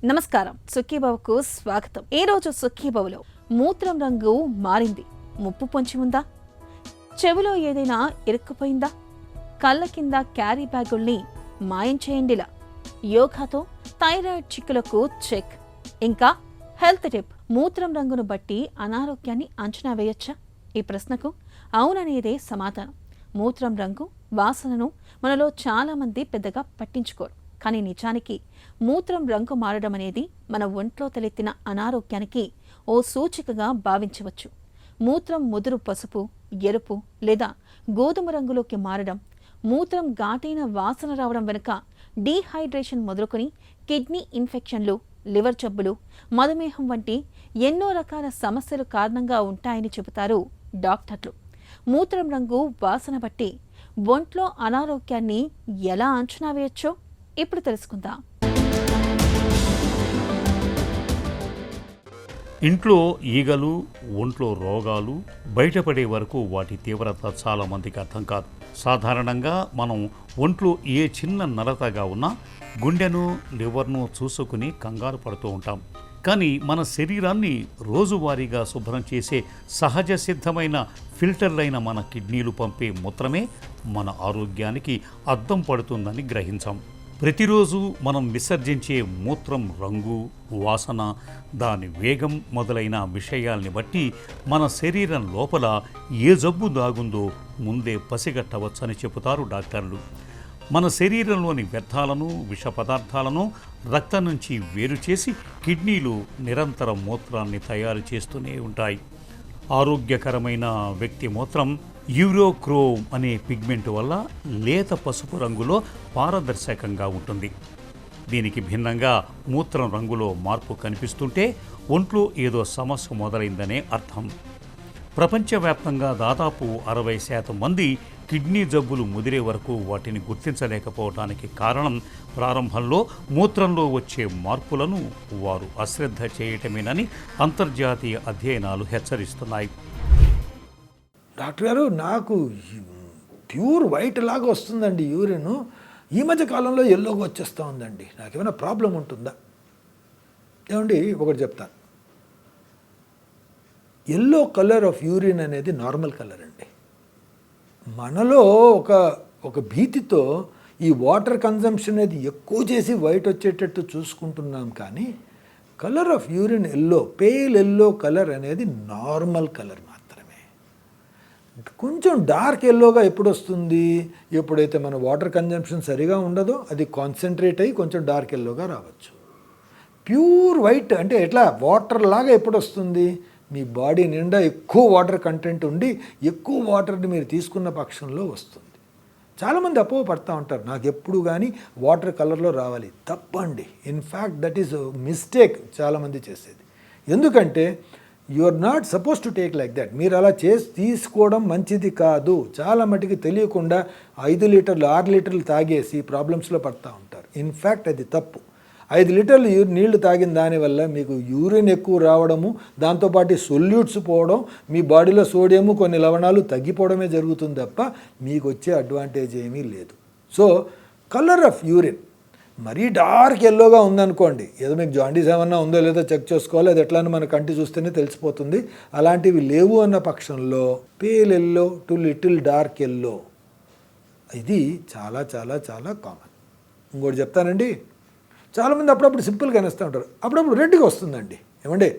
నమస్కారం, సుఖీభవకు స్వాగతం. ఈ రోజు సుఖీభవలో మూత్రం రంగు మారింది, ముప్పు పొంచి ఉందా, చెవిలో ఏదైనా ఇరుక్కుపోయిందా, కళ్ళ కింద క్యారీ బ్యాగుల్ని మాయం చేయండిలా, యోగాతో థైరాయిడ్ చిక్కులకు చెక్, ఇంకా హెల్త్ టిప్, మూత్రం రంగును బట్టి అనారోగ్యాన్ని అంచనా వేయొచ్చా? ఈ ప్రశ్నకు అవుననేదే సమాధానం. మూత్రం రంగు, వాసనను మనలో చాలా మంది పెద్దగా పట్టించుకోరు. కానీ నిజానికి మూత్రం రంగు మారడం అనేది మన ఒంట్లో తలెత్తిన అనారోగ్యానికి ఓ సూచికగా భావించవచ్చు. మూత్రం ముదురు పసుపు, ఎరుపు లేదా గోధుమ రంగులోకి మారడం, మూత్రం ఘాటైన వాసన రావడం వెనుక డీహైడ్రేషన్ మొదలుకొని కిడ్నీ ఇన్ఫెక్షన్లు, లివర్ జబ్బులు, మధుమేహం వంటి ఎన్నో రకాల సమస్యలు కారణంగా ఉంటాయని చెబుతారు డాక్టర్లు. మూత్రం రంగు, వాసన బట్టి ఒంట్లో అనారోగ్యాన్ని ఎలా అంచనా వేయొచ్చో ఇప్పుడు తెలుసుకుందాం. ఇంట్లో ఈగలు, ఒంట్లో రోగాలు బయటపడే వరకు వాటి తీవ్రత చాలా మందికి అర్థం కాదు. సాధారణంగా మనం ఒంట్లో ఏ చిన్న నలతగా ఉన్నా గుండెను, లివర్ను చూసుకుని కంగారు పడుతూ ఉంటాం. కానీ మన శరీరాన్ని రోజువారీగా శుభ్రం చేసే సహజ సిద్ధమైన ఫిల్టర్లైన మన కిడ్నీలు పంపే మూత్రమే మన ఆరోగ్యానికి అద్దం పడుతుందని గ్రహించాం. ప్రతిరోజు మనం విసర్జించే మూత్రం రంగు, వాసన, దాని వేగం మొదలైన విషయాల్ని బట్టి మన శరీరం లోపల ఏ జబ్బు దాగుందో ముందే పసిగట్టవచ్చని చెబుతారు డాక్టర్లు. మన శరీరంలోని వ్యర్థాలను, విష పదార్థాలను రక్తం నుంచి వేరు చేసి కిడ్నీలు నిరంతరం మూత్రాన్ని తయారు చేస్తూనే ఉంటాయి. ఆరోగ్యకరమైన వ్యక్తి మూత్రం యూరోక్రోమ్ అనే పిగ్మెంట్ వల్ల లేత పసుపు రంగులో పారదర్శకంగా ఉంటుంది. దీనికి భిన్నంగా మూత్రం రంగులో మార్పు కనిపిస్తుంటే ఒంట్లో ఏదో సమస్య మొదలైందనే అర్థం. ప్రపంచవ్యాప్తంగా దాదాపు 60% మంది కిడ్నీ జబ్బులు ముదిరే వరకు వాటిని గుర్తించలేకపోవడానికి కారణం ప్రారంభంలో మూత్రంలో వచ్చే మార్పులను వారు అశ్రద్ధ చేయటమేనని అంతర్జాతీయ అధ్యయనాలు హెచ్చరిస్తున్నాయి. డాక్టర్ గారు, నాకు ప్యూర్ వైట్ లాగా వస్తుందండి యూరిన్, ఈ మధ్య కాలంలో ఎల్లోగా వచ్చేస్తూ ఉందండి, నాకేమైనా ప్రాబ్లం ఉంటుందా? ఏమండి, ఒకటి చెప్తాను. ఎల్లో కలర్ ఆఫ్ యూరిన్ అనేది నార్మల్ కలర్ అండి. మనలో ఒక భీతితో ఈ వాటర్ కన్జంప్షన్ అనేది ఎక్కువ చేసి వైట్ వచ్చేటట్టు చూసుకుంటున్నాం. కానీ colour of urine yellow, pale yellow colour అనేది నార్మల్ కలర్ మాత్రమే. కొంచెం డార్క్ ఎల్లోగా ఎప్పుడు వస్తుంది? ఎప్పుడైతే మన వాటర్ కన్జంప్షన్ సరిగా ఉండదో అది కాన్సన్ట్రేట్ అయ్యి కొంచెం డార్క్ ఎల్లోగా రావచ్చు. ప్యూర్ వైట్ అంటే ఎట్లా వాటర్ లాగా ఎప్పుడు వస్తుంది? మీ బాడీ నిండా ఎక్కువ వాటర్ కంటెంట్ ఉండి ఎక్కువ వాటర్ని మీరు తీసుకున్న పక్షంలో వస్తుంది. చాలామంది అపోహ పడుతూ ఉంటారు, నాకు ఎప్పుడు కానీ వాటర్ కలర్లో రావాలి. తప్పండి. ఇన్ఫ్యాక్ట్ దట్ ఈస్ మిస్టేక్ చాలామంది చేసేది. ఎందుకంటే you are not suppose to take like that. మీరు అలా తీసుకోవడం మంచిది కాదు. చాలా మటుకు తెలియకుండా 5 లీటర్లు 6 లీటర్లు తాగేసి ప్రాబ్లమ్స్లో పడుతూ ఉంటారు. ఇన్ఫ్యాక్ట్ అది తప్పు. 5 లీటర్లు నీళ్లు తాగిన దానివల్ల మీకు యూరిన్ ఎక్కువ రావడము, దాంతోపాటు సొల్యూట్స్ పోవడం, మీ బాడీలో సోడియము, కొన్ని లవణాలు తగ్గిపోవడమే జరుగుతుంది తప్ప మీకు వచ్చే అడ్వాంటేజ్ ఏమీ లేదు. సో కలర్ ఆఫ్ యూరిన్ మరీ డార్క్ ఎల్లోగా ఉందనుకోండి, ఏదో మీకు జాండీస్ ఏమన్నా ఉందో లేదో చెక్ చేసుకోవాలి. అది ఎట్లా మన కంటి చూస్తేనే తెలిసిపోతుంది. అలాంటివి లేవు అన్న పక్షంలో pale yellow to little dark yellow, ఇది చాలా చాలా చాలా కామన్. ఇంకోటి చెప్తానండి, చాలామంది అప్పుడప్పుడు సింపుల్గా అనేస్తూ ఉంటారు, అప్పుడప్పుడు రెడ్గా వస్తుందండి. ఏమండి,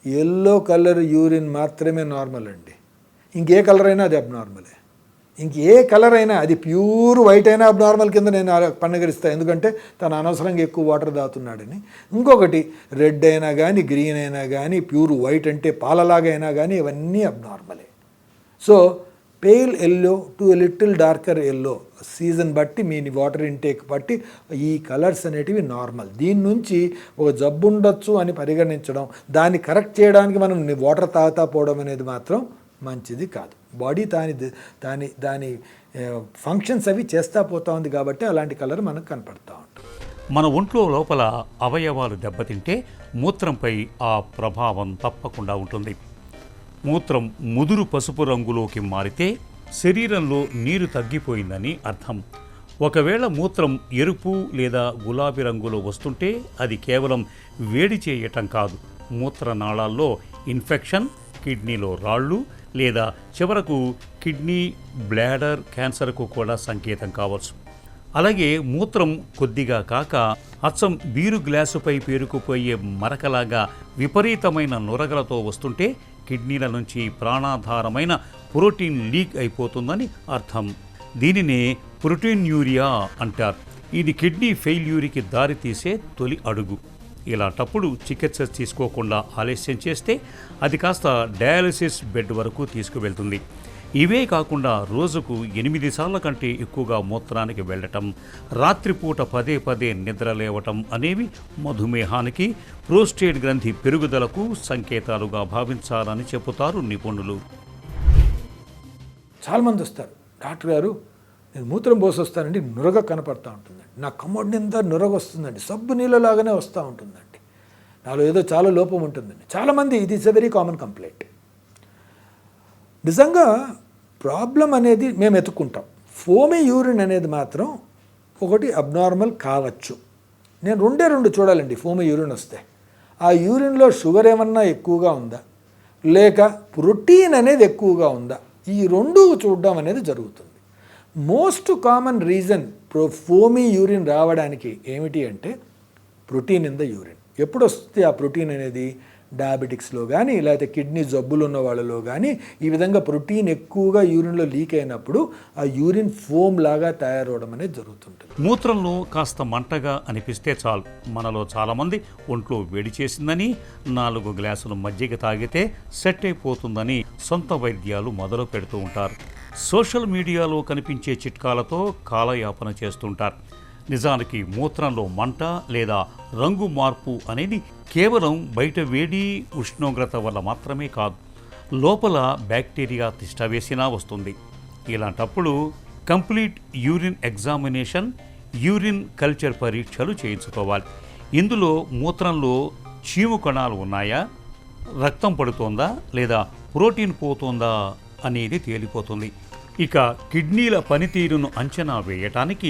ఎల్లో కలర్ యూరిన్ మాత్రమే నార్మల్ అండి. ఇంకే కలర్ అయినా అది అబ్నార్మలే. ఇంకే కలర్ అయినా, అది ప్యూర్ వైట్ అయినా అబ్నార్మల్ కింద నేను పన్నగరిస్తాను. ఎందుకంటే తను అనవసరంగా ఎక్కువ వాటర్ తాగుతున్నాడని. ఇంకొకటి రెడ్ అయినా కానీ, గ్రీన్ అయినా కానీ, ప్యూర్ వైట్ అంటే పాలలాగా అయినా కానీ ఇవన్నీ అబ్నార్మలే. So pale yellow to little darker yellow, season బట్టి మీ వాటర్ ఇంటేక్ బట్టి ఈ కలర్స్ అనేటివి నార్మల్. దీని నుంచి ఒక జబ్బు ఉండొచ్చు అని పరిగణించడం, దాన్ని కరెక్ట్ చేయడానికి మనం వాటర్ తాగుతా పోవడం అనేది మాత్రం మంచిది కాదు. బాడీ దాని ఫంక్షన్స్ అవి చేస్తూ పోతూ ఉంది కాబట్టి అలాంటి కలర్ మనకు కనపడతా ఉంటుంది. మన ఒంట్లో లోపల అవయవాలు దెబ్బతింటే మూత్రంపై ఆ ప్రభావం తప్పకుండా ఉంటుంది. మూత్రం ముదురు పసుపు రంగులోకి మారితే శరీరంలో నీరు తగ్గిపోయిందని అర్థం. ఒకవేళ మూత్రం ఎరుపు లేదా గులాబీ రంగులో వస్తుంటే అది కేవలం వేడి చేయటం కాదు, మూత్రనాళాల్లో ఇన్ఫెక్షన్, కిడ్నీలో రాళ్ళు లేదా చివరకు కిడ్నీ బ్లాడర్ క్యాన్సర్కు కూడా సంకేతం కావచ్చు. అలాగే మూత్రం కొద్దిగా కాక అచ్చం బీరు గ్లాసుపై పేరుకుపోయే మరకలాగా విపరీతమైన నురగలతో వస్తుంటే కిడ్నీల నుంచి ప్రాణాధారమైన ప్రోటీన్ లీక్ అయిపోతుందని అర్థం. దీనినే ప్రోటీన్యూరియా అంటారు. ఇది కిడ్నీ ఫెయిల్యూర్కి దారితీసే తొలి అడుగు. ఇలాంటప్పుడు చికిత్స తీసుకోకుండా ఆలస్యం చేస్తే అది కాస్త డయాలసిస్ బెడ్ వరకు తీసుకువెళ్తుంది. ఇవే కాకుండా రోజుకు 8 సార్ల కంటే ఎక్కువగా మూత్రానికి వెళ్ళటం, రాత్రిపూట పదే పదే నిద్ర లేవటం అనేవి మధుమేహానికి, ప్రోస్టేట్ గ్రంథి పెరుగుదలకు సంకేతాలుగా భావించాలని చెబుతారు నిపుణులు. చాలామంది వస్తారు, డాక్టర్ గారు నేను మూత్రం పోసి వస్తానండి, నురగ కనపడతా ఉంటుందండి, నా కమ్మడి నిందా నురగ వస్తుందండి, సబ్బు నీళ్ళలాగానే వస్తూ ఉంటుందండి, నాలో ఏదో చాలా లోపం ఉంటుందండి. చాలామంది ఇది is a very common complaint. నిజంగా ప్రాబ్లం అనేది మేము ఎత్తుక్కుంటాం. ఫోమీ యూరిన్ అనేది మాత్రం ఒకటి అబ్నార్మల్ కావచ్చు. నేను రెండు చూడాలండి. ఫోమీ యూరిన్ వస్తే ఆ యూరిన్లో షుగర్ ఏమన్నా ఎక్కువగా ఉందా, లేక ప్రోటీన్ అనేది ఎక్కువగా ఉందా, ఈ రెండు చూడడం అనేది జరుగుతుంది. Most common reason foamy urine రావడానికి ఏమిటి అంటే ప్రోటీన్ ఇన్ ద యూరిన్. ఎప్పుడు వస్తుంది ఆ ప్రోటీన్ అనేది? డయాబెటిక్స్లో కానీ లేకపోతే కిడ్నీ జబ్బులు ఉన్న వాళ్ళలో కానీ ఈ విధంగా ప్రోటీన్ ఎక్కువగా యూరిన్లో లీక్ అయినప్పుడు ఆ యూరిన్ ఫోమ్ లాగా తయారవడం అనేది జరుగుతుంటుంది. మూత్రంలో కాస్త మంటగా అనిపిస్తే చాలు, మనలో చాలామంది ఒంట్లో వేడి చేసిందని 4 గ్లాసులు మజ్జిగ తాగితే సెట్ అయిపోతుందని సొంత వైద్యాలు మొదలు పెడుతూ ఉంటారు. సోషల్ మీడియాలో కనిపించే చిట్కాలతో కాలయాపన చేస్తుంటారు. నిజానికి మూత్రంలో మంట లేదా రంగు మార్పు అనేది కేవలం బయట వేడి, ఉష్ణోగ్రత వల్ల మాత్రమే కాదు, లోపల బ్యాక్టీరియా తిష్టవేసినా వస్తుంది. ఇలాంటప్పుడు complete urine examination, urine culture పరీక్షలు చేయించుకోవాలి. ఇందులో మూత్రంలో చీము కణాలు ఉన్నాయా, రక్తం పడుతోందా లేదా ప్రోటీన్ పోతోందా అనేది తేలిపోతుంది. ఇక కిడ్నీల పనితీరును అంచనా వేయటానికి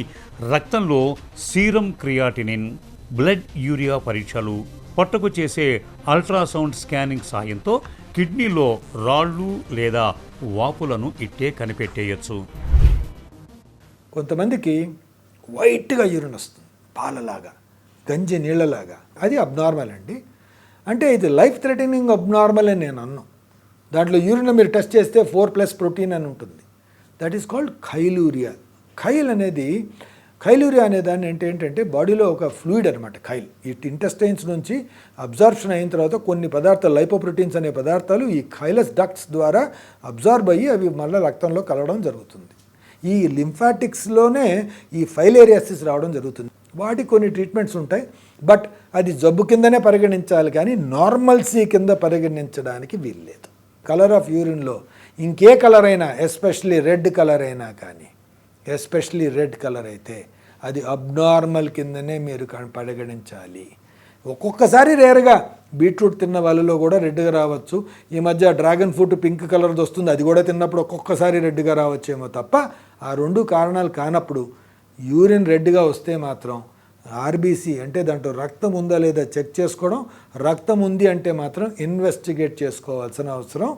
రక్తంలో సీరం క్రియాటినిన్, బ్లడ్ యూరియా పరీక్షలు, పొట్టకు చేసే అల్ట్రాసౌండ్ స్కానింగ్ సాయంతో కిడ్నీలో రాళ్ళు లేదా వాపులను ఇట్టే కనిపెట్టేయచ్చు. కొంతమందికి వైట్గా యూరిన్ వస్తుంది, పాలలాగా, గంజి నీళ్ళలాగా. అది అబ్నార్మల్ అండి. అంటే ఇది లైఫ్ థ్రెటనింగ్ అబ్నార్మల్ అని నేను అన్నాను. దాంట్లో యూరిన్ మీరు టెస్ట్ చేస్తే 4+ ప్రోటీన్ అని ఉంటుంది. That is called chyluria. Chyluria అనే దాన్ని ఏంటంటే బాడీలో ఒక ఫ్లూయిడ్ అనమాట. ఖైల్ ఈ ఇంటెస్టైన్స్ నుంచి అబ్జార్ప్షన్ అయిన తర్వాత కొన్ని పదార్థాలు, లైపోప్రోటీన్స్ అనే పదార్థాలు ఈ ఖైలస్ డక్ట్స్ ద్వారా అబ్జార్బ్ అయ్యి అవి మళ్ళీ రక్తంలో కలవడం జరుగుతుంది. ఈ లింఫాటిక్స్లోనే ఈ ఫైలేరియాసిస్ రావడం జరుగుతుంది. వాటికి కొన్ని ట్రీట్మెంట్స్ ఉంటాయి, బట్ అది జబ్బు కిందనే పరిగణించాలి కానీ నార్మల్సీ కింద పరిగణించడానికి వీల్లేదు. కలర్ ఆఫ్ యూరిన్లో ఇంకే కలర్ అయినా, ఎస్పెషలీ రెడ్ కలర్ అయినా కానీ, ఎస్పెషలీ రెడ్ కలర్ అయితే అది అబ్నార్మల్ కిందనే మీరు పరిగణించాలి. ఒక్కొక్కసారి రేరుగా బీట్రూట్ తిన్న వాళ్ళలో కూడా రెడ్గా రావచ్చు. ఈ మధ్య డ్రాగన్ ఫ్రూట్ పింక్ కలర్ది వస్తుంది, అది కూడా తిన్నప్పుడు ఒక్కొక్కసారి రెడ్గా రావచ్చేమో తప్ప ఆ 2 కారణాలు కానప్పుడు యూరిన్ రెడ్గా వస్తే మాత్రం ఆర్బీసీ అంటే దాంట్లో రక్తం ఉందా లేదా చెక్ చేసుకోవడం, రక్తం ఉంది అంటే మాత్రం ఇన్వెస్టిగేట్ చేసుకోవాల్సిన అవసరం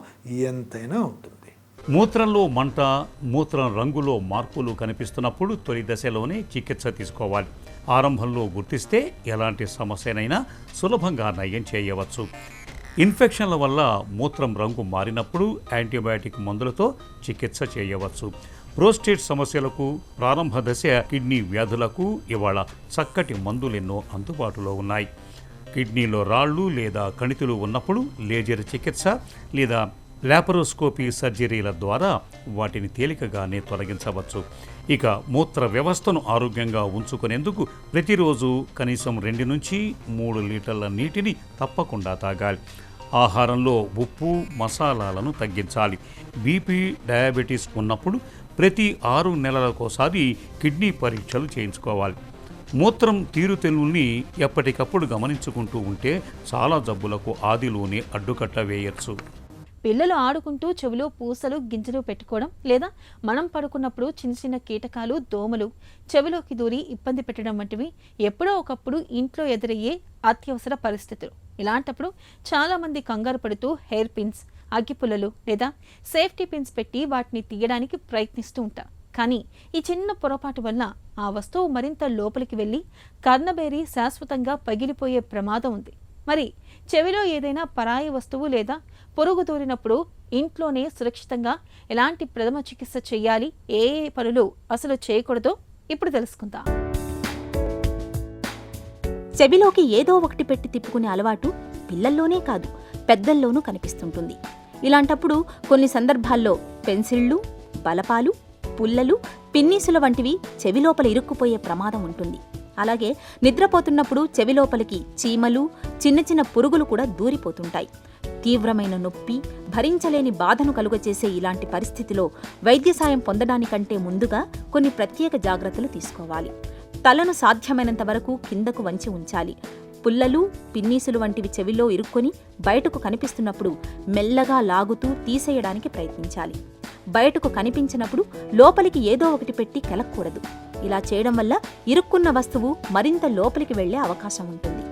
ఎంతైనా ఉంటుంది. మూత్రంలో మంట, మూత్రం రంగులో మార్పులు కనిపిస్తున్నప్పుడు తొలి దశలోనే చికిత్స తీసుకోవాలి. ఆరంభంలో గుర్తిస్తే ఎలాంటి సమస్యనైనా సులభంగా నయం చేయవచ్చు. ఇన్ఫెక్షన్ల వల్ల మూత్రం రంగు మారినప్పుడు యాంటీబయాటిక్ మందులతో చికిత్స చేయవచ్చు. ప్రోస్టేట్ సమస్యలకు, ప్రారంభ దశ కిడ్నీ వ్యాధులకు ఇవాళ చక్కటి మందులెన్నో అందుబాటులో ఉన్నాయి. కిడ్నీలో రాళ్ళు లేదా కణితులు ఉన్నప్పుడు లేజర్ చికిత్స లేదా లాపరోస్కోపీ సర్జరీల ద్వారా వాటిని తేలికగానే తొలగించవచ్చు. ఇక మూత్ర వ్యవస్థను ఆరోగ్యంగా ఉంచుకునేందుకు ప్రతిరోజు కనీసం 2 నుంచి 3 లీటర్ల నీటిని తప్పకుండా తాగాలి. ఆహారంలో ఉప్పు, మసాలాలను తగ్గించాలి. బీపీ, డయాబెటీస్ ఉన్నప్పుడు ప్రతి 6 నెలలకోసారి కిడ్నీ పరీక్షలు చేయించుకోవాలి. మూత్రం తీరుతెన్నుల్ని ఎప్పటికప్పుడు గమనించుకుంటూ ఉంటే చాలా జబ్బులకు ఆదిలోనే అడ్డుకట్ట వేయచ్చు. పిల్లలు ఆడుకుంటూ చెవిలో పూసలు గింజలు పెట్టుకోవడం, లేదా మనం పడుకున్నప్పుడు చిన్న చిన్న కీటకాలు, దోమలు చెవిలోకి దూరి ఇబ్బంది పెట్టడం వంటివి ఎప్పుడో ఒకప్పుడు ఇంట్లో ఎదురయ్యే అత్యవసర పరిస్థితులు. ఇలాంటప్పుడు చాలామంది కంగారు పడుతూ హెయిర్ పిన్స్, అగ్గిపుల్లలు లేదా సేఫ్టీ పిన్స్ పెట్టి వాటిని తీయడానికి ప్రయత్నిస్తూ ఉంటారు. కానీ ఈ చిన్న పొరపాటు వల్ల ఆ వస్తువు మరింత లోపలికి వెళ్ళి కర్ణబేరి శాశ్వతంగా పగిలిపోయే ప్రమాదం ఉంది. మరి చెవిలో ఏదైనా పరాయి వస్తువు లేదా పురుగు దూరినప్పుడు ఇంట్లోనే సురక్షితంగా ఎలాంటి ప్రథమ చికిత్స చేయాలి, ఏ ఏ పనులు అసలు చేయకూడదో ఇప్పుడు తెలుసుకుందాం. చెవిలోకి ఏదో ఒకటి పెట్టి తిప్పుకునే అలవాటు పిల్లల్లోనే కాదు పెద్దల్లోనూ కనిపిస్తుంటుంది. ఇలాంటప్పుడు కొన్ని సందర్భాల్లో పెన్సిళ్లు, బలపాలు, పుల్లలు, పిన్నీసుల వంటివి చెవిలోపల ఇరుక్కుపోయే ప్రమాదం ఉంటుంది. అలాగే నిద్రపోతున్నప్పుడు చెవిలోపలికి చీమలు, చిన్న చిన్న పురుగులు కూడా దూరిపోతుంటాయి. తీవ్రమైన నొప్పి, భరించలేని బాధను కలుగచేసే ఇలాంటి పరిస్థితిలో వైద్య సాయం పొందడానికంటే ముందుగా కొన్ని ప్రత్యేక జాగ్రత్తలు తీసుకోవాలి. తలను సాధ్యమైనంత వరకు కిందకు వంచి ఉంచాలి. పుల్లలు, పిన్నీసులు వంటివి చెవిలో ఇరుక్కొని బయటకు కనిపిస్తున్నప్పుడు మెల్లగా లాగుతూ తీసేయడానికి ప్రయత్నించాలి. బయటకు కనిపించినప్పుడు లోపలికి ఏదో ఒకటి పెట్టి కెలక్కూడదు. ఇలా చేయడం వల్ల ఇరుక్కున్న వస్తువు మరింత లోపలికి వెళ్లే అవకాశం ఉంటుంది.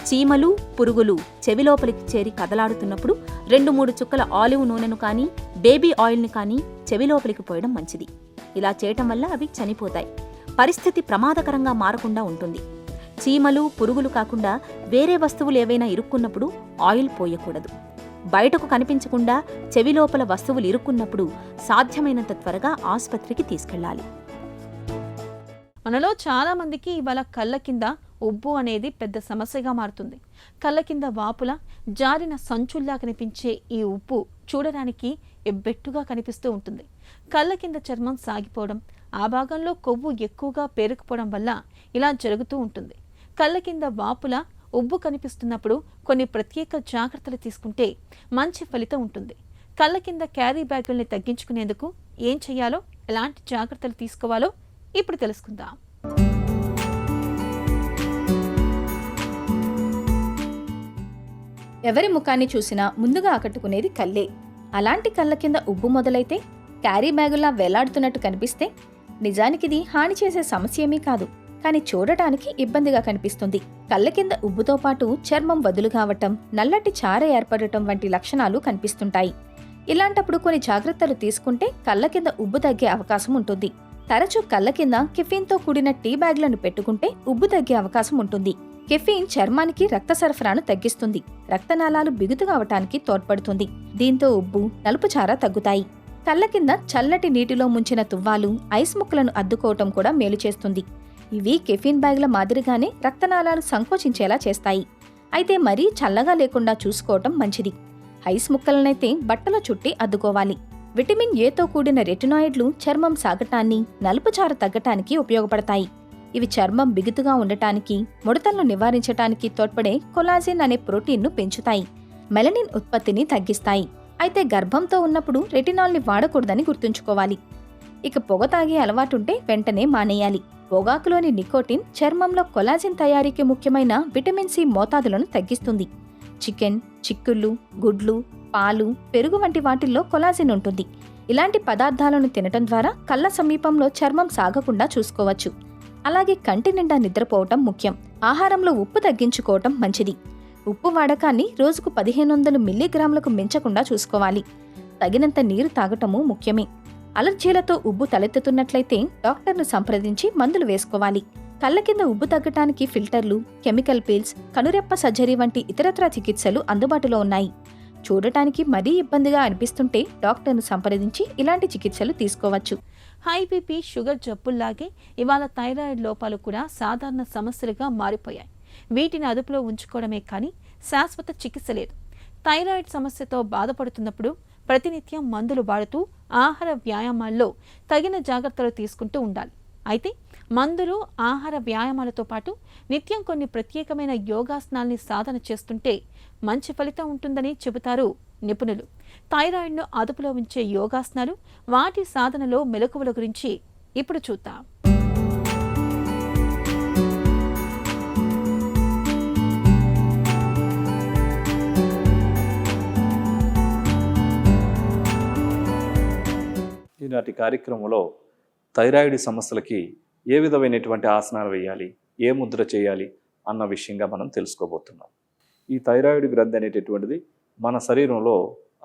చీమలు, పురుగులు చెవిలోపలికి చేరి కదలాడుతున్నప్పుడు 2-3 చుక్కల ఆలివ్ నూనెను కానీ, బేబీ ఆయిల్ని కానీ చెవిలోపలికి పోయడం మంచిది. ఇలా చేయటం వల్ల అవి చనిపోతాయి. పరిస్థితి ప్రమాదకరంగా మారకుండా ఉంటుంది. చీమలు, పురుగులు కాకుండా వేరే వస్తువులు ఏవైనా ఇరుక్కున్నప్పుడు ఆయిల్ పోయకూడదు. బయటకు కనిపించకుండా చెవిలోపల వస్తువులు ఇరుక్కున్నప్పుడు సాధ్యమైనంత త్వరగా ఆసుపత్రికి తీసుకెళ్లాలి. మనలో చాలా మందికి ఇవాళ కళ్ళ కింద ఉబ్బు అనేది పెద్ద సమస్యగా మారుతుంది. కళ్ళ కింద వాపుల, జారిన సంచుల్లా కనిపించే ఈ ఉప్పు చూడడానికి ఎబ్బెట్టుగా కనిపిస్తూ ఉంటుంది. కళ్ళ కింద చర్మం సాగిపోవడం, ఆ భాగంలో కొవ్వు ఎక్కువగా పేరుకుపోవడం వల్ల ఇలా జరుగుతూ ఉంటుంది. కళ్ళ కింద వాపుల, ఉబ్బు కనిపిస్తున్నప్పుడు కొన్ని ప్రత్యేక జాగ్రత్తలు తీసుకుంటే మంచి ఫలితం ఉంటుంది. కళ్ళ కింద క్యారీ బ్యాగుల్ని తగ్గించుకునేందుకు ఏం చేయాలో, ఎలాంటి జాగ్రత్తలు తీసుకోవాలో ఇప్పుడు తెలుసుకుందాం. ఎవరి ముఖాన్ని చూసినా ముందుగా ఆకట్టుకునేది కళ్ళే. అలాంటి కళ్ళ కింద ఉబ్బు మొదలైతే క్యారీ బ్యాగుల్లా వేలాడుతున్నట్టు కనిపిస్తే నిజానికిది హాని చేసే సమస్యేమీ కాదు, కానీ చూడటానికి ఇబ్బందిగా కనిపిస్తుంది. కళ్ళ కింద ఉబ్బుతో పాటు చర్మం వదులు కావటం, నల్లటి చార ఏర్పడటం వంటి లక్షణాలు కనిపిస్తుంటాయి. ఇలాంటప్పుడు కొన్ని జాగ్రత్తలు తీసుకుంటే కళ్ళ కింద ఉబ్బు తగ్గే అవకాశం ఉంటుంది. తరచూ కళ్ళ కింద కెఫీన్తో కూడిన టీ బ్యాగ్లను పెట్టుకుంటే ఉబ్బు తగ్గే అవకాశం ఉంటుంది. కెఫీన్ చర్మానికి రక్త సరఫరాను తగ్గిస్తుంది, రక్తనాళాలు బిగుతుగా అవటానికి తోడ్పడుతుంది. దీంతో ఉబ్బు, నలుపు చార తగ్గుతాయి. కళ్ళ కింద చల్లటి నీటిలో ముంచిన తువ్వాలు, ఐస్ ముక్కలను అద్దుకోవటం కూడా మేలు చేస్తుంది. ఇవి కెఫీన్ బ్యాగ్ల మాదిరిగానే రక్తనాళాలు సంకోచించేలా చేస్తాయి. అయితే మరీ చల్లగా లేకుండా చూసుకోవటం మంచిది. ఐస్ ముక్కలనైతే బట్టలో చుట్టి అద్దుకోవాలి. విటమిన్ ఏతో కూడిన రెటినాయిడ్లు చర్మం సాగటాన్ని, నలుపుచార తగ్గటానికి ఉపయోగపడతాయి. ఇవి చర్మం బిగుతుగా ఉండటానికి, ముడతలను నివారించటానికి తోడ్పడే కొలాజిన్ అనే ప్రోటీన్ను పెంచుతాయి. మెలనిన్ ఉత్పత్తిని తగ్గిస్తాయి. అయితే గర్భంతో ఉన్నప్పుడు రెటినాల్ని వాడకూడదని గుర్తుంచుకోవాలి. ఇక పొగ తాగే అలవాటుంటే వెంటనే మానేయాలి. పొగాకులోని నికోటిన్ చర్మంలో కొలాజిన్ తయారీకి ముఖ్యమైన విటమిన్ సి మోతాదులను తగ్గిస్తుంది. చికెన్, చిక్కుళ్ళు, గుడ్లు, పాలు, పెరుగు వంటి వాటిల్లో కొలాజిన్ ఉంటుంది. ఇలాంటి పదార్థాలను తినటం ద్వారా కళ్ళ సమీపంలో చర్మం సాగకుండా చూసుకోవచ్చు. అలాగే కంటి నిండా నిద్రపోవటం ముఖ్యం. ఆహారంలో ఉప్పు తగ్గించుకోవటం మంచిది. ఉప్పు వాడకాన్ని రోజుకు 1500 మిల్లీగ్రాములకు మించకుండా చూసుకోవాలి. తగినంత నీరు తాగటము ముఖ్యమే. అలర్జీలతో ఉబ్బు తలెత్తుతున్నట్లయితే డాక్టర్ను సంప్రదించి మందులు వేసుకోవాలి. కళ్ళ కింద ఉబ్బు తగ్గటానికి ఫిల్టర్లు, కెమికల్ పీల్స్, కనురెప్ప సర్జరీ వంటి ఇతరత్రా చికిత్సలు అందుబాటులో ఉన్నాయి. చూడటానికి మరీ ఇబ్బందిగా అనిపిస్తుంటే డాక్టర్ను సంప్రదించి ఇలాంటి చికిత్సలు తీసుకోవచ్చు. హై బీపీ, షుగర్ జబ్బుల్లాగే ఇవాళ థైరాయిడ్ లోపాలు కూడా సాధారణ సమస్యలుగా మారిపోయాయి. వీటిని అదుపులో ఉంచుకోవడమే కానీ శాశ్వత చికిత్స లేదు. థైరాయిడ్ సమస్యతో బాధపడుతున్నప్పుడు ప్రతినిత్యం మందులు వాడుతూ ఆహార వ్యాయామాల్లో తగిన జాగ్రత్తలు తీసుకుంటూ ఉండాలి. అయితే మందులు, ఆహార వ్యాయామాలతో పాటు నిత్యం కొన్ని ప్రత్యేకమైన యోగాసనాల్ని సాధన చేస్తుంటే మంచి ఫలితం ఉంటుందని చెబుతారు నిపుణులు. థైరాయిడ్ను అదుపులో ఉంచే యోగాసనాలు, వాటి సాధనలో మెలకువల గురించి ఇప్పుడు చూద్దాం. ఈనాటి కార్యక్రమంలో థైరాయిడ్ సమస్యలకి ఏ విధమైనటువంటి ఆసనాలు వేయాలి, ఏ ముద్ర చేయాలి అన్న విషయంగా మనం తెలుసుకోబోతున్నాం. ఈ థైరాయిడ్ గ్రంథి అనేటటువంటిది మన శరీరంలో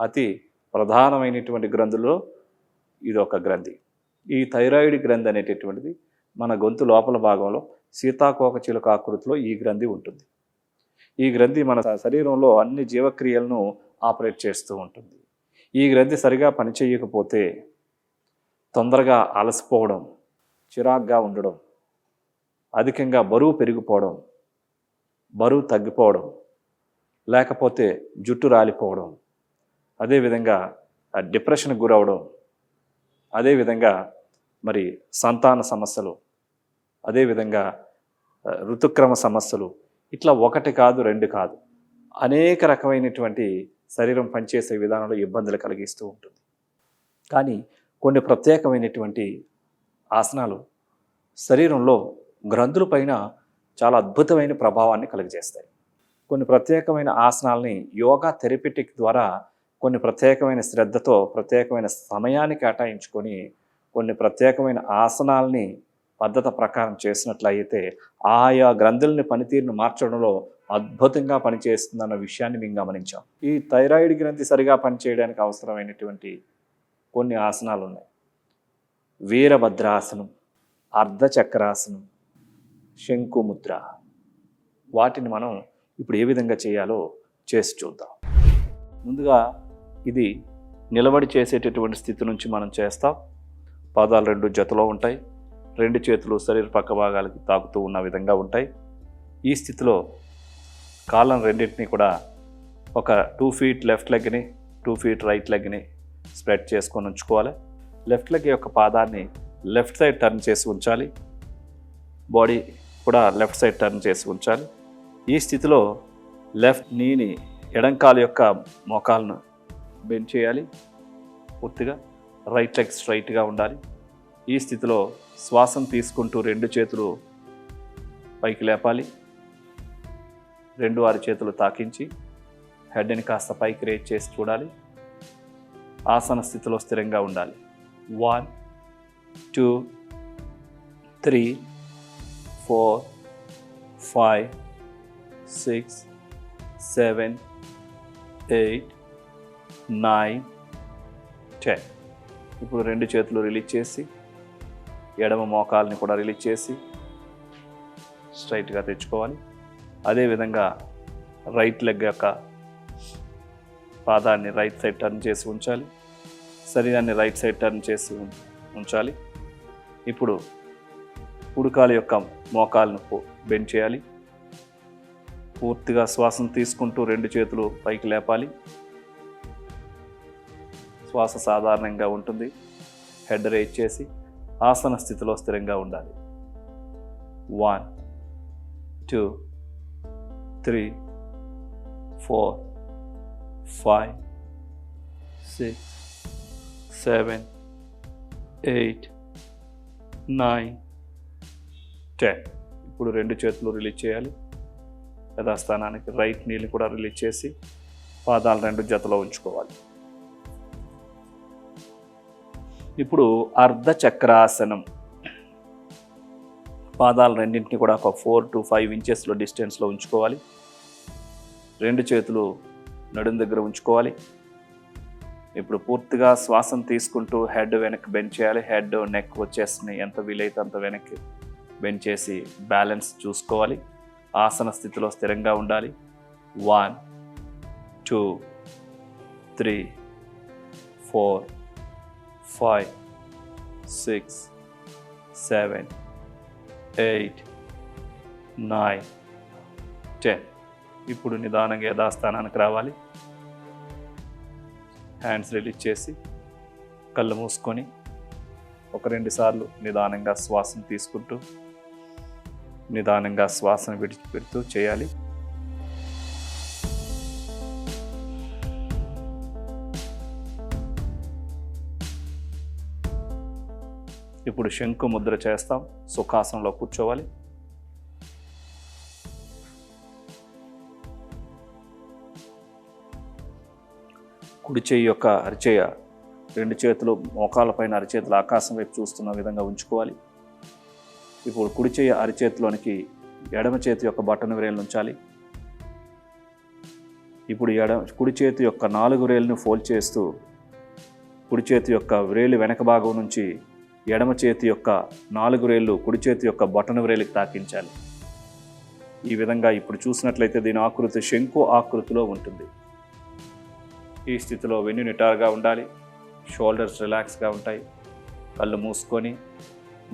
అతి ప్రధానమైనటువంటి గ్రంథుల్లో ఇది ఒక గ్రంథి. ఈ థైరాయిడ్ గ్రంథి అనేటటువంటిది మన గొంతు లోపల భాగంలో సీతాకోక చిలుక ఆకృతిలో ఈ గ్రంథి ఉంటుంది. ఈ గ్రంథి మన శరీరంలో అన్ని జీవక్రియలను ఆపరేట్ చేస్తూ ఉంటుంది. ఈ గ్రంథి సరిగా పనిచేయకపోతే తొందరగా అలసిపోవడం, చిరాగ్గా ఉండడం, అధికంగా బరువు పెరిగిపోవడం, బరువు తగ్గిపోవడం, లేకపోతే జుట్టు రాలిపోవడం, అదేవిధంగా డిప్రెషన్కి గురవడం, అదేవిధంగా మరి సంతాన సమస్యలు, అదేవిధంగా ఋతుక్రమ సమస్యలు, ఇట్లా ఒకటి కాదు రెండు కాదు అనేక రకమైనటువంటి శరీరం పనిచేసే విధానంలో ఇబ్బందులు కలిగిస్తూ ఉంటుంది. కానీ కొన్ని ప్రత్యేకమైనటువంటి ఆసనాలు శరీరంలో గ్రంథులపైన చాలా అద్భుతమైన ప్రభావాన్ని కలిగజేస్తాయి. కొన్ని ప్రత్యేకమైన ఆసనాలని యోగా థెరపిటిక్ ద్వారా కొన్ని ప్రత్యేకమైన శ్రద్ధతో ప్రత్యేకమైన సమయాన్ని కేటాయించుకొని కొన్ని ప్రత్యేకమైన ఆసనాలని పద్ధతి ప్రకారం చేసినట్లయితే ఆయా గ్రంథులని పనితీరును మార్చడంలో అద్భుతంగా పనిచేస్తుందన్న విషయాన్ని మేము గమనించాం. ఈ థైరాయిడ్ గ్రంథి సరిగా పనిచేయడానికి అవసరమైనటువంటి కొన్ని ఆసనాలు ఉన్నాయి. వీరభద్రాసనం, అర్ధచక్రాసనం, శంకుముద్ర. వాటిని మనం ఇప్పుడు ఏ విధంగా చేయాలో చేసి చూద్దాం. ముందుగా ఇది నిలబడి చేసేటటువంటి స్థితి నుంచి మనం చేస్తాం. పాదాలు రెండు జతలో ఉంటాయి. రెండు చేతులు శరీర పక్క భాగాలకి తాకుతూ ఉన్న విధంగా ఉంటాయి. ఈ స్థితిలో కాళ్ళను రెండింటినీ కూడా ఒక 2 feet లెఫ్ట్ లెగ్ని 2 feet రైట్ లెగ్ని స్ప్రెడ్ చేసుకొని ఉంచుకోవాలి. లెఫ్ట్ లెగ్ యొక్క పాదాన్ని లెఫ్ట్ సైడ్ టర్న్ చేసి ఉంచాలి. బాడీ కూడా లెఫ్ట్ సైడ్ టర్న్ చేసి ఉంచాలి. ఈ స్థితిలో లెఫ్ట్ నీని ఎడంకాలు యొక్క మోకాలను బెండ్ చేయాలి పూర్తిగా. రైట్ లెగ్ స్ట్రైట్గా ఉండాలి. ఈ స్థితిలో శ్వాసను తీసుకుంటూ రెండు చేతులు పైకి లేపాలి. రెండు వారి చేతులు తాకించి హెడ్ని కాస్త పైకి రేజ్ చేసి చూడాలి. ఆసన స్థితిలో స్థిరంగా ఉండాలి. 1 2 3 4 5 6 7 8 9 10. ఇప్పుడు రెండు చేతులు రిలీజ్ చేసి ఎడమ మోకాల్ని కూడా రిలీజ్ చేసి స్ట్రైట్గా తెచ్చుకోవాలి. అదేవిధంగా రైట్ లెగ్ యొక్క పాదాన్ని రైట్ సైడ్ టర్న్ చేసి ఉంచాలి. శరీరాన్ని రైట్ సైడ్ టర్న్ చేసి ఉంచాలి. ఇప్పుడు కుడికాలు యొక్క మోకాలను బెండ్ చేయాలి. పూర్తిగా శ్వాసను తీసుకుంటూ రెండు చేతులు పైకి లేపాలి. శ్వాస సాధారణంగా ఉంటుంది. హెడ్ రేజ్ చేసి ఆసన స్థితిలో స్థిరంగా ఉండాలి. 1 2 3 4 5 6 7 8 9 10. ఇప్పుడు రెండు చేతులు రిలీజ్ చేయాలి. యథాస్థానానికి రైట్ నీని కూడా రిలీజ్ చేసి పాదాలు రెండు జతలో ఉంచుకోవాలి. ఇప్పుడు అర్ధచక్రాసనం. పాదాలు రెండింటిని కూడా ఒక 4 to 5 inches డిస్టెన్స్లో ఉంచుకోవాలి. రెండు చేతులు నడుం దగ్గర ఉంచుకోవాలి. ఇప్పుడు పూర్తిగా శ్వాసను తీసుకుంటూ హెడ్ వెనక్కి బెండ్ చేయాలి. హెడ్ నెక్ వచ్చేసి ఎంత వీలైతే అంత వెనక్కి బెండ్ చేసి బ్యాలెన్స్ చూసుకోవాలి. ఆసన స్థితిలో స్థిరంగా ఉండాలి. 1 2 3 4 5 6 7 8 9 10. ఇప్పుడు నిదానంగా యథాస్థానానికి రావాలి. హ్యాండ్స్ రిలీజ్ చేసి కళ్ళు మూసుకొని ఒక 2 సార్లు నిదానంగా శ్వాసను తీసుకుంటూ నిదానంగా శ్వాసను విడిచిపెడుతూ చేయాలి. ఇప్పుడు శంకు ముద్ర చేస్తాం. సుఖాసనంలో కూర్చోవాలి. కుడి చెయ్యి యొక్క అరిచేయ 2 చేతులు మోకాళ్ళపైన అరిచేతులు ఆకాశం వైపు చూస్తున్న విధంగా ఉంచుకోవాలి. ఇప్పుడు కుడి చేయి అరిచేతిలోనికి ఎడమ చేతి యొక్క బటన్ వ్రేలు ఉంచాలి. ఇప్పుడు కుడి చేతి యొక్క 4 వ్రేలును ఫోల్డ్ చేస్తూ కుడి చేతి యొక్క వ్రేలు వెనక భాగం నుంచి ఎడమ చేతి యొక్క 4 వ్రేళ్ళు కుడి చేతి యొక్క బటన్ వ్రేలుకి తాకించాలి. ఈ విధంగా ఇప్పుడు చూసినట్లయితే దీని ఆకృతి శంకు ఆకృతిలో ఉంటుంది. ఈ స్థితిలో వెన్ను నిటారుగా ఉండాలి. షోల్డర్స్ రిలాక్స్గా ఉంటాయి. కళ్ళు మూసుకొని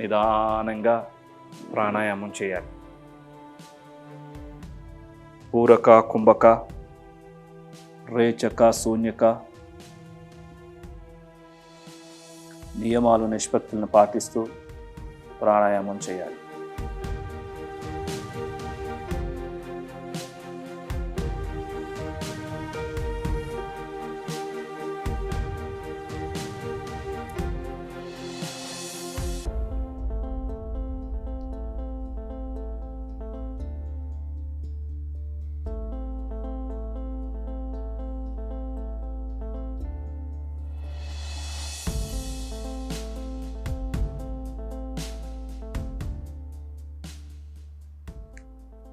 నిదానంగా ప్రాణాయామం చేయాలి. పూరక, కుంభక, రేచక, శూన్యక నియమాలు నిష్పత్తులను పాటిస్తూ ప్రాణాయామం చేయాలి.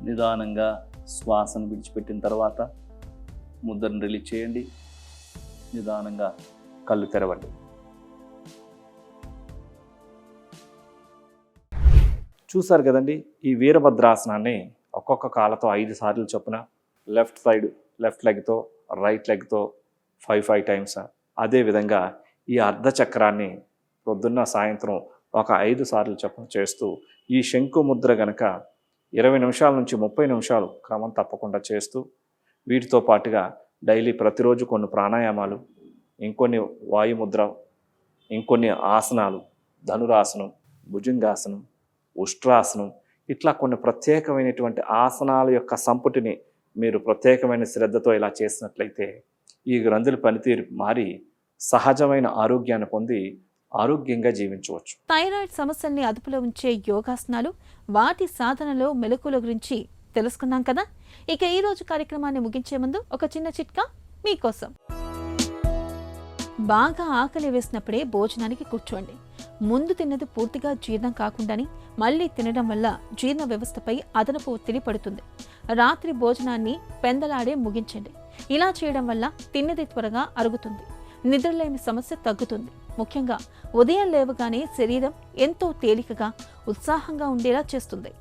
నిదానంగా శ్వాసను విడిచిపెట్టిన తర్వాత ముద్రను రిలీజ్ చేయండి. నిదానంగా కళ్ళు తెరవండి. చూసారు కదండి, ఈ వీరభద్రాసనాన్ని ఒక్కొక్క కాళ్ళతో 5 సార్లు చొప్పున లెఫ్ట్ సైడ్ లెఫ్ట్ లెగ్తో రైట్ లెగ్తో 5 టైమ్స్. అదేవిధంగా ఈ అర్ధచక్రాన్ని పొద్దున్న సాయంత్రం ఒక 5 సార్లు చొప్పున చేస్తూ ఈ శంకు ముద్ర గనక 20 నిమిషాల నుంచి 30 నిమిషాలు క్రమం తప్పకుండా చేస్తూ వీటితో పాటుగా డైలీ ప్రతిరోజు కొన్ని ప్రాణాయామాలు, ఇంకొన్ని వాయుముద్ర, ఇంకొన్ని ఆసనాలు, ధనురాసనం, భుజంగాసనం, ఉష్ట్రాసనం, ఇట్లా కొన్ని ప్రత్యేకమైనటువంటి ఆసనాల యొక్క సంపుటిని మీరు ప్రత్యేకమైన శ్రద్ధతో ఇలా చేసినట్లయితే ఈ గ్రంథుల పనితీరు మారి సహజమైన ఆరోగ్యాన్ని పొంది ఆరోగ్యంగా జీవించవచ్చు. థైరాయిడ్ సమస్యల్ని అదుపులో ఉంచే యోగాసనాలు, వాటి సాధనలో మెలకువల గురించి తెలుసుకున్నాం కదా. ఇక ఈ రోజు కార్యక్రమాన్ని ముగించే ముందు ఒక చిన్న చిట్కా మీకోసం. బాగా ఆకలి వేసినప్పుడే భోజనానికి కూర్చోండి. ముందు తిన్నది పూర్తిగా జీర్ణం కాకుండాని మళ్ళీ తినడం వల్ల జీర్ణ వ్యవస్థపై అదనపు ఒత్తిడి పడుతుంది. రాత్రి భోజనాన్ని పెందలాడే ముగించండి. ఇలా చేయడం వల్ల తిన్నది త్వరగా అరుగుతుంది. నిద్రలేమి సమస్య తగ్గుతుంది. ముఖ్యంగా ఉదయం లేవగానే శరీరం ఎంతో తేలికగా, ఉత్సాహంగా ఉండేలా చేస్తుంది.